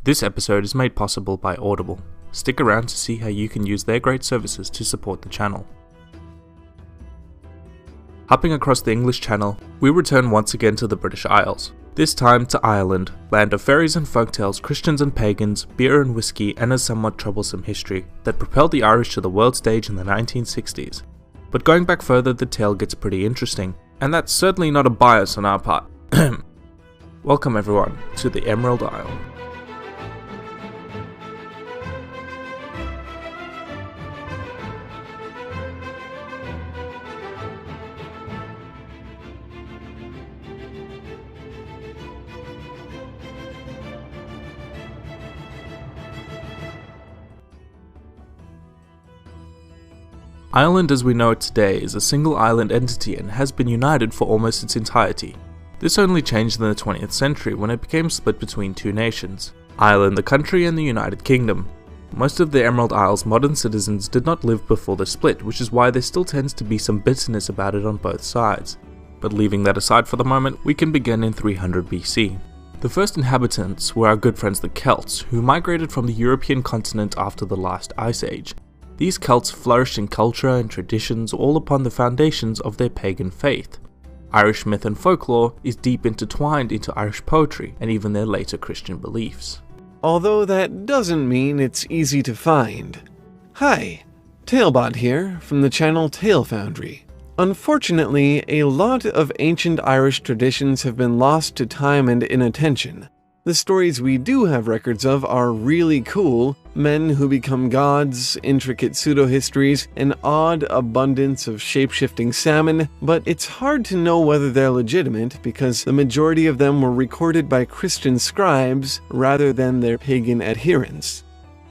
This episode is made possible by Audible. Stick around to see how you can use their great services to support the channel. Hopping across the English Channel, we return once again to the British Isles. This time to Ireland, land of fairies and folktales, Christians and pagans, beer and whiskey, and a somewhat troublesome history that propelled the Irish to the world stage in the 1960s. But going back further, the tale gets pretty interesting, and that's certainly not a bias on our part. Welcome everyone to the Emerald Isle. Ireland as we know it today is a single island entity and has been united for almost its entirety. This only changed in the 20th century when it became split between two nations, Ireland the country and the United Kingdom. Most of the Emerald Isle's modern citizens did not live before the split, which is why there still tends to be some bitterness about it on both sides. But leaving that aside for the moment, we can begin in 300 BC. The first inhabitants were our good friends the Celts, who migrated from the European continent after the last ice age. These Celts flourished in culture and traditions all upon the foundations of their pagan faith. Irish myth and folklore is deep intertwined into Irish poetry and even their later Christian beliefs. Although that doesn't mean it's easy to find. Hi, Talebot here from the channel Tale Foundry. Unfortunately, a lot of ancient Irish traditions have been lost to time and inattention. The stories we do have records of are really cool: men who become gods, intricate pseudo-histories, an odd abundance of shape-shifting salmon, but it's hard to know whether they're legitimate because the majority of them were recorded by Christian scribes rather than their pagan adherents.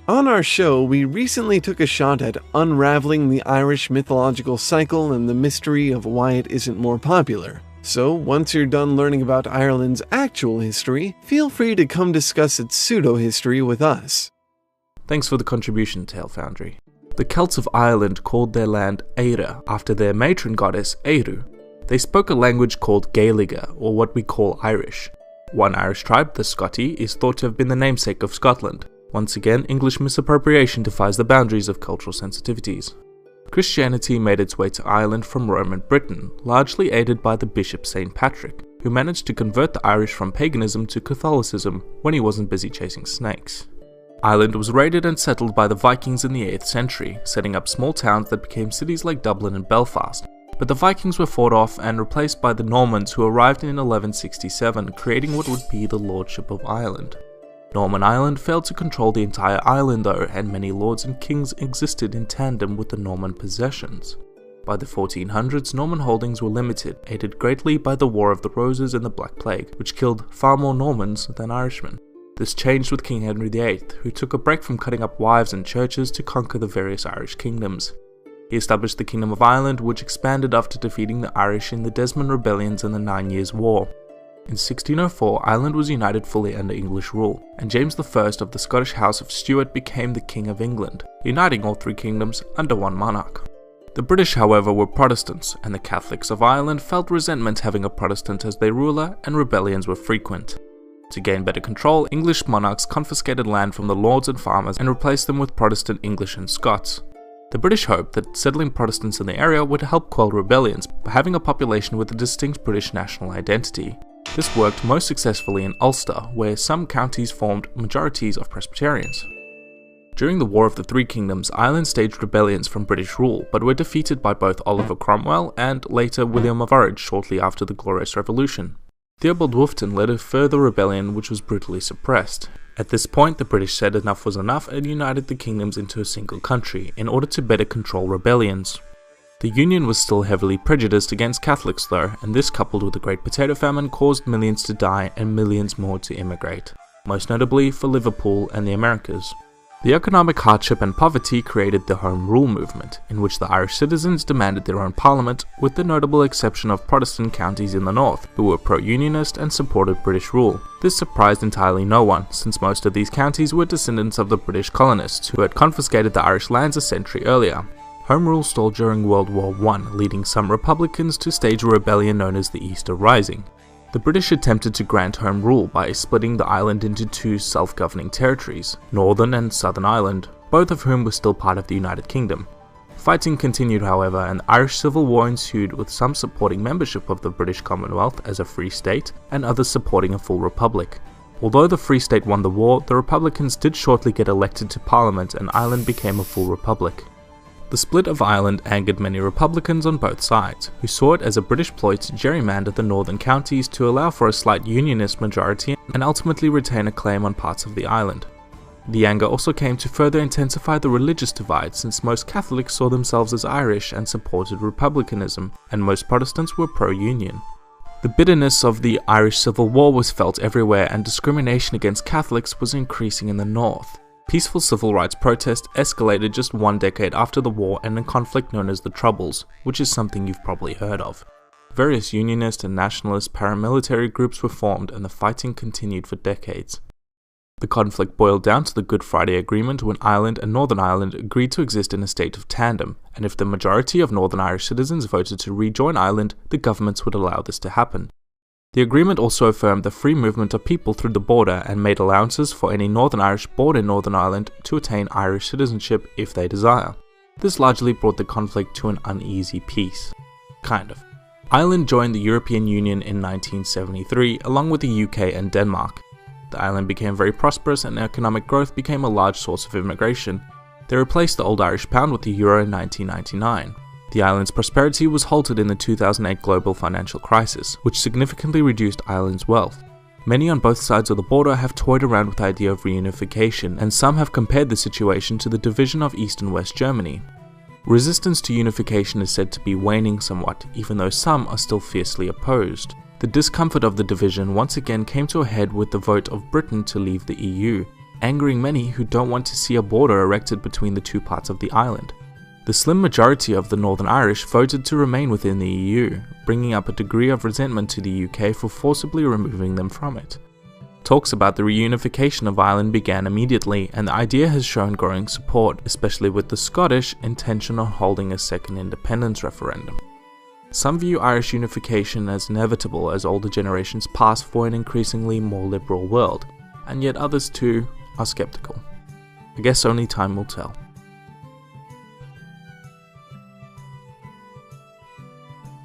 On our show, we recently took a shot at unraveling the Irish mythological cycle and the mystery of why it isn't more popular. So, once you're done learning about Ireland's actual history, feel free to come discuss its pseudo-history with us. Thanks for the contribution, Tale Foundry. The Celts of Ireland called their land Eire after their matron goddess Eru. They spoke a language called Gaeilge, or what we call Irish. One Irish tribe, the Scotti, is thought to have been the namesake of Scotland. Once again, English misappropriation defies the boundaries of cultural sensitivities. Christianity made its way to Ireland from Rome and Britain, largely aided by the Bishop St. Patrick, who managed to convert the Irish from paganism to Catholicism when he wasn't busy chasing snakes. Ireland was raided and settled by the Vikings in the 8th century, setting up small towns that became cities like Dublin and Belfast, but the Vikings were fought off and replaced by the Normans, who arrived in 1167, creating what would be the Lordship of Ireland. Norman Ireland failed to control the entire island though, and many lords and kings existed in tandem with the Norman possessions. By the 1400s, Norman holdings were limited, aided greatly by the War of the Roses and the Black Plague, which killed far more Normans than Irishmen. This changed with King Henry VIII, who took a break from cutting up wives and churches to conquer the various Irish kingdoms. He established the Kingdom of Ireland, which expanded after defeating the Irish in the Desmond Rebellions and the 9 Years' War. In 1604, Ireland was united fully under English rule, and James I of the Scottish House of Stuart became the King of England, uniting all three kingdoms under one monarch. The British, however, were Protestants, and the Catholics of Ireland felt resentment having a Protestant as their ruler, and rebellions were frequent. To gain better control, English monarchs confiscated land from the lords and farmers and replaced them with Protestant English and Scots. The British hoped that settling Protestants in the area would help quell rebellions by having a population with a distinct British national identity. This worked most successfully in Ulster, where some counties formed majorities of Presbyterians. During the War of the Three Kingdoms, Ireland staged rebellions from British rule, but were defeated by both Oliver Cromwell and later William of Orange shortly after the Glorious Revolution. Theobald Wolfton led a further rebellion which was brutally suppressed. At this point, the British said enough was enough and united the kingdoms into a single country in order to better control rebellions. The Union was still heavily prejudiced against Catholics though, and this coupled with the Great Potato Famine caused millions to die and millions more to immigrate, most notably for Liverpool and the Americas. The economic hardship and poverty created the Home Rule movement, in which the Irish citizens demanded their own parliament, with the notable exception of Protestant counties in the north, who were pro-unionist and supported British rule. This surprised entirely no one, since most of these counties were descendants of the British colonists, who had confiscated the Irish lands a century earlier. Home Rule stalled during World War I, leading some Republicans to stage a rebellion known as the Easter Rising. The British attempted to grant home rule by splitting the island into two self-governing territories, Northern and Southern Ireland, both of whom were still part of the United Kingdom. Fighting continued, however, and the Irish Civil War ensued, with some supporting membership of the British Commonwealth as a free state and others supporting a full republic. Although the Free State won the war, the Republicans did shortly get elected to Parliament and Ireland became a full republic. The split of Ireland angered many Republicans on both sides, who saw it as a British ploy to gerrymander the northern counties to allow for a slight unionist majority and ultimately retain a claim on parts of the island. The anger also came to further intensify the religious divide, since most Catholics saw themselves as Irish and supported republicanism, and most Protestants were pro-union. The bitterness of the Irish Civil War was felt everywhere, and discrimination against Catholics was increasing in the north. Peaceful civil rights protests escalated just 1 decade after the war in a conflict known as the Troubles, which is something you've probably heard of. Various unionist and nationalist paramilitary groups were formed and the fighting continued for decades. The conflict boiled down to the Good Friday Agreement, when Ireland and Northern Ireland agreed to exist in a state of tandem, and if the majority of Northern Irish citizens voted to rejoin Ireland, the governments would allow this to happen. The agreement also affirmed the free movement of people through the border and made allowances for any Northern Irish born in Northern Ireland to attain Irish citizenship if they desire. This largely brought the conflict to an uneasy peace. Kind of. Ireland joined the European Union in 1973 along with the UK and Denmark. The island became very prosperous and economic growth became a large source of immigration. They replaced the old Irish pound with the euro in 1999. The island's prosperity was halted in the 2008 global financial crisis, which significantly reduced Ireland's wealth. Many on both sides of the border have toyed around with the idea of reunification, and some have compared the situation to the division of East and West Germany. Resistance to unification is said to be waning somewhat, even though some are still fiercely opposed. The discomfort of the division once again came to a head with the vote of Britain to leave the EU, angering many who don't want to see a border erected between the two parts of the island. The slim majority of the Northern Irish voted to remain within the EU, bringing up a degree of resentment to the UK for forcibly removing them from it. Talks about the reunification of Ireland began immediately, and the idea has shown growing support, especially with the Scottish intention on holding a second independence referendum. Some view Irish unification as inevitable as older generations pass for an increasingly more liberal world, and yet others too are skeptical. I guess only time will tell.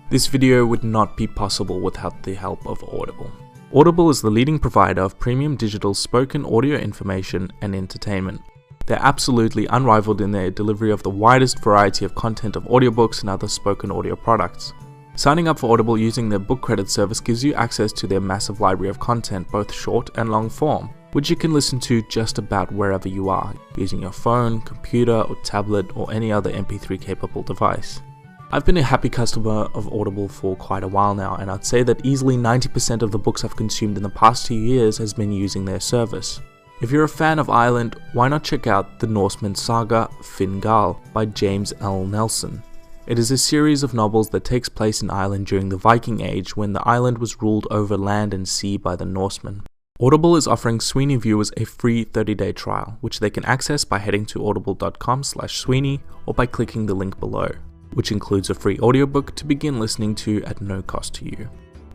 This video would not be possible without the help of Audible. Audible is the leading provider of premium digital spoken audio information and entertainment. They're absolutely unrivaled in their delivery of the widest variety of content of audiobooks and other spoken audio products. Signing up for Audible using their book credit service gives you access to their massive library of content, both short and long form, which you can listen to just about wherever you are, using your phone, computer, or tablet, or any other MP3 capable device. I've been a happy customer of Audible for quite a while now, and I'd say that easily 90% of the books I've consumed in the past 2 years has been using their service. If you're a fan of Ireland, why not check out The Norseman Saga Fingal by James L. Nelson. It is a series of novels that takes place in Ireland during the Viking Age, when the island was ruled over land and sea by the Norsemen. Audible is offering Sweeney viewers a free 30-day trial, which they can access by heading to audible.com/Sweeney or by clicking the link below, which includes a free audiobook to begin listening to at no cost to you.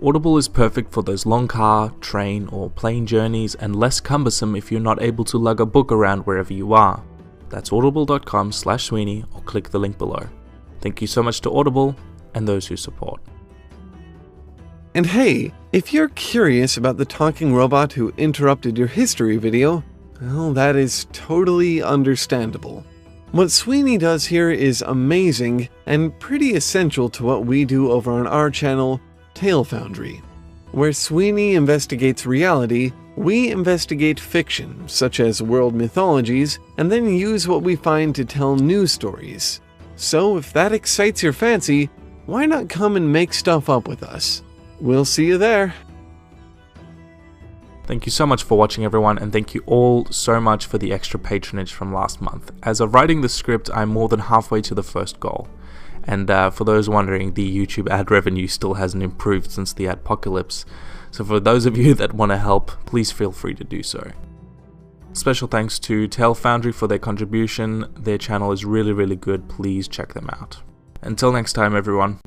Audible is perfect for those long car, train, or plane journeys, and less cumbersome if you're not able to lug a book around wherever you are. That's audible.com/Sweeney or click the link below. Thank you so much to Audible and those who support. And hey, if you're curious about the talking robot who interrupted your history video, well, that is totally understandable. What Sweeney does here is amazing and pretty essential to what we do over on our channel, Tale Foundry. Where Sweeney investigates reality, we investigate fiction, such as world mythologies, and then use what we find to tell new stories. So if that excites your fancy, why not come and make stuff up with us? We'll see you there. Thank you so much for watching, everyone, and thank you all so much for the extra patronage from last month. As of writing the script, I'm more than halfway to the first goal. And for those wondering, the YouTube ad revenue still hasn't improved since the adpocalypse. So for those of you that want to help, please feel free to do so. Special thanks to Tale Foundry for their contribution. Their channel is really good. Please check them out. Until next time, everyone.